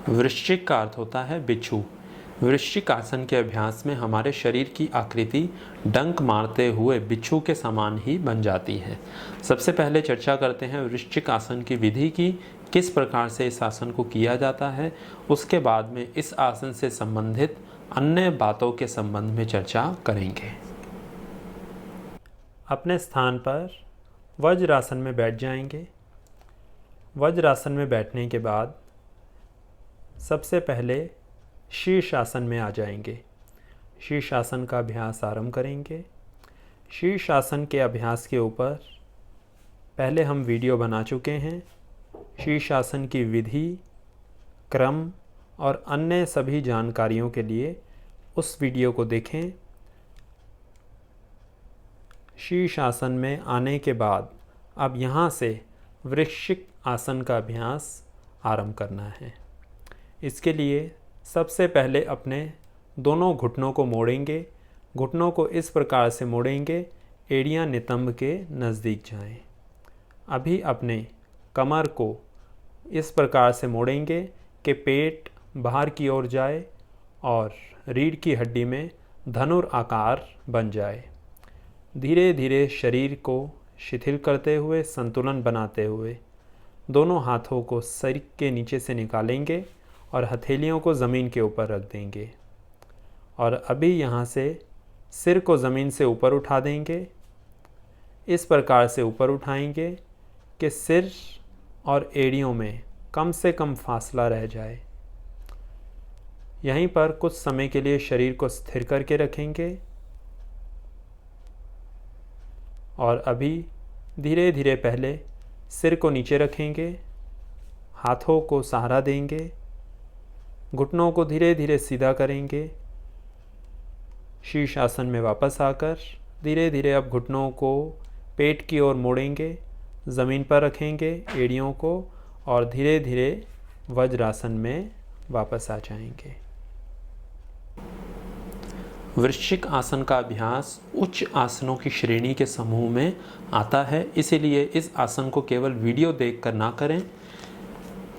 वृश्चिक का अर्थ होता है बिच्छू। वृश्चिक आसन के अभ्यास में हमारे शरीर की आकृति डंक मारते हुए बिच्छू के समान ही बन जाती है। सबसे पहले चर्चा करते हैं वृश्चिक आसन की विधि की, किस प्रकार से इस आसन को किया जाता है। उसके बाद में इस आसन से संबंधित अन्य बातों के संबंध में चर्चा करेंगे। अपने स्थान पर वज्रासन में बैठ जाएंगे। वज्रासन में बैठने के बाद सबसे पहले शीर्षासन में आ जाएंगे। शीर्षासन का अभ्यास आरंभ करेंगे। शीर्षासन के अभ्यास के ऊपर पहले हम वीडियो बना चुके हैं। शीर्षासन की विधि, क्रम और अन्य सभी जानकारियों के लिए उस वीडियो को देखें। शीर्षासन में आने के बाद अब यहाँ से वृश्चिक आसन का अभ्यास आरंभ करना है। इसके लिए सबसे पहले अपने दोनों घुटनों को मोड़ेंगे। घुटनों को इस प्रकार से मोड़ेंगे, एड़ियाँ नितंब के नज़दीक जाएं। अभी अपने कमर को इस प्रकार से मोड़ेंगे कि पेट बाहर की ओर जाए और रीढ़ की हड्डी में धनुर आकार बन जाए। धीरे धीरे शरीर को शिथिल करते हुए, संतुलन बनाते हुए दोनों हाथों को सिर के नीचे से निकालेंगे और हथेलियों को ज़मीन के ऊपर रख देंगे। और अभी यहाँ से सिर को ज़मीन से ऊपर उठा देंगे। इस प्रकार से ऊपर उठाएंगे कि सिर और एड़ियों में कम से कम फासला रह जाए। यहीं पर कुछ समय के लिए शरीर को स्थिर करके रखेंगे और अभी धीरे धीरे पहले सिर को नीचे रखेंगे, हाथों को सहारा देंगे, घुटनों को धीरे धीरे सीधा करेंगे। शीर्षासन में वापस आकर धीरे धीरे अब घुटनों को पेट की ओर मोड़ेंगे, ज़मीन पर रखेंगे एड़ियों को और धीरे धीरे वज्रासन में वापस आ जाएंगे। वृश्चिक आसन का अभ्यास उच्च आसनों की श्रेणी के समूह में आता है, इसीलिए इस आसन को केवल वीडियो देखकर ना करें,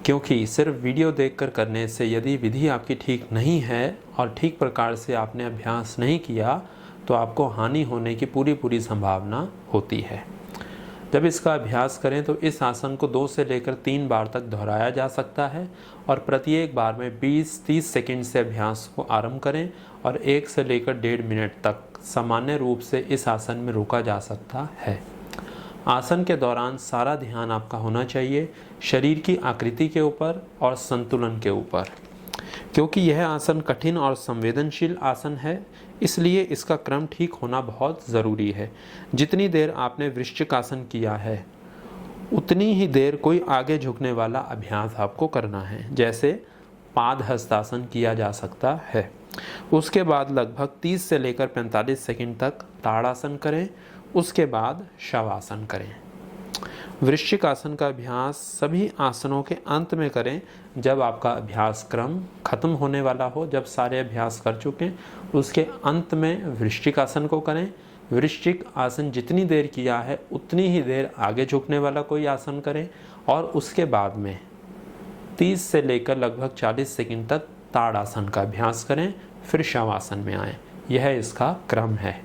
क्योंकि सिर्फ वीडियो देखकर करने से यदि विधि आपकी ठीक नहीं है और ठीक प्रकार से आपने अभ्यास नहीं किया तो आपको हानि होने की पूरी संभावना होती है। जब इसका अभ्यास करें तो इस आसन को 2 से लेकर 3 बार तक दोहराया जा सकता है और प्रत्येक बार में 20-30 सेकंड से अभ्यास को आरंभ करें और 1 से लेकर 1.5 मिनट तक सामान्य रूप से इस आसन में रुका जा सकता है। आसन के दौरान सारा ध्यान आपका होना चाहिए शरीर की आकृति के ऊपर और संतुलन के ऊपर। क्योंकि यह आसन कठिन और संवेदनशील आसन है, इसलिए इसका क्रम ठीक होना बहुत ज़रूरी है। जितनी देर आपने वृश्चिक आसन किया है उतनी ही देर कोई आगे झुकने वाला अभ्यास आपको करना है। जैसे पाद हस्तासन किया जा सकता है। उसके बाद लगभग 30 से लेकर 45 सेकंड तक ताड़ासन करें। उसके बाद शवासन करें। वृश्चिक आसन का अभ्यास सभी आसनों के अंत में करें जब आपका अभ्यास क्रम खत्म होने वाला हो। जब सारे अभ्यास कर चुकें उसके अंत में वृश्चिक आसन को करें। वृश्चिक आसन जितनी देर किया है उतनी ही देर आगे झुकने वाला कोई आसन करें और उसके बाद में 30 से लेकर लगभग 40 सेकंड तक ताड़ासन का अभ्यास करें, फिर शवासन में आएँ। यह इसका क्रम है।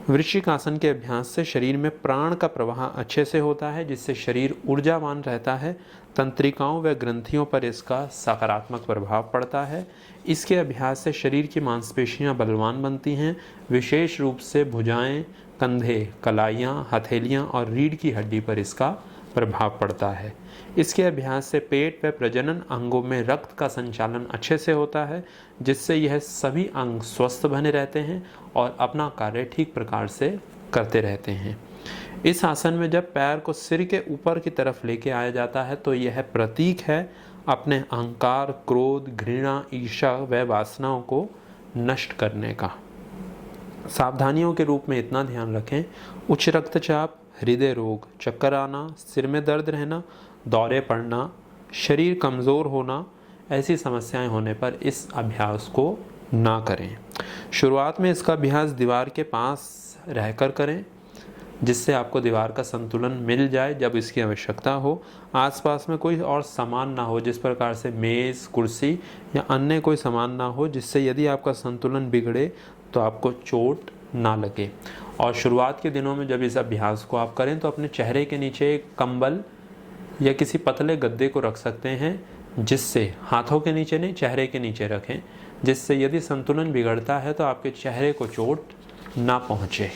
वृश्चिक आसन के अभ्यास से शरीर में प्राण का प्रवाह अच्छे से होता है, जिससे शरीर ऊर्जावान रहता है। तंत्रिकाओं व ग्रंथियों पर इसका सकारात्मक प्रभाव पड़ता है। इसके अभ्यास से शरीर की मांसपेशियां बलवान बनती हैं। विशेष रूप से भुजाएं, कंधे, कलाइयाँ, हथेलियाँ और रीढ़ की हड्डी पर इसका प्रभाव पड़ता है। इसके अभ्यास से पेट व प्रजनन अंगों में रक्त का संचालन अच्छे से होता है, जिससे यह सभी अंग स्वस्थ बने रहते हैं और अपना कार्य ठीक प्रकार से करते रहते हैं। इस आसन में जब पैर को सिर के ऊपर की तरफ लेके आया जाता है तो यह प्रतीक है अपने अहंकार, क्रोध, घृणा, ईर्ष्या व वासनाओं को नष्ट करने का। सावधानियों के रूप में इतना ध्यान रखें, उच्च रक्तचाप, हृदय रोग, चक्कर आना, सिर में दर्द रहना, दौरे पड़ना, शरीर कमज़ोर होना, ऐसी समस्याएं होने पर इस अभ्यास को ना करें। शुरुआत में इसका अभ्यास दीवार के पास रहकर करें। जिससे आपको दीवार का संतुलन मिल जाए जब इसकी आवश्यकता हो। आसपास में कोई और सामान ना हो, जिस प्रकार से मेज़, कुर्सी या अन्य कोई सामान ना हो जिससे यदि आपका संतुलन बिगड़े तो आपको चोट ना लगे। और शुरुआत के दिनों में जब इस अभ्यास को आप करें तो अपने चेहरे के नीचे एक कंबल या किसी पतले गद्दे को रख सकते हैं, जिससे हाथों के नीचे नहीं, चेहरे के नीचे रखें, जिससे यदि संतुलन बिगड़ता है तो आपके चेहरे को चोट ना पहुँचे।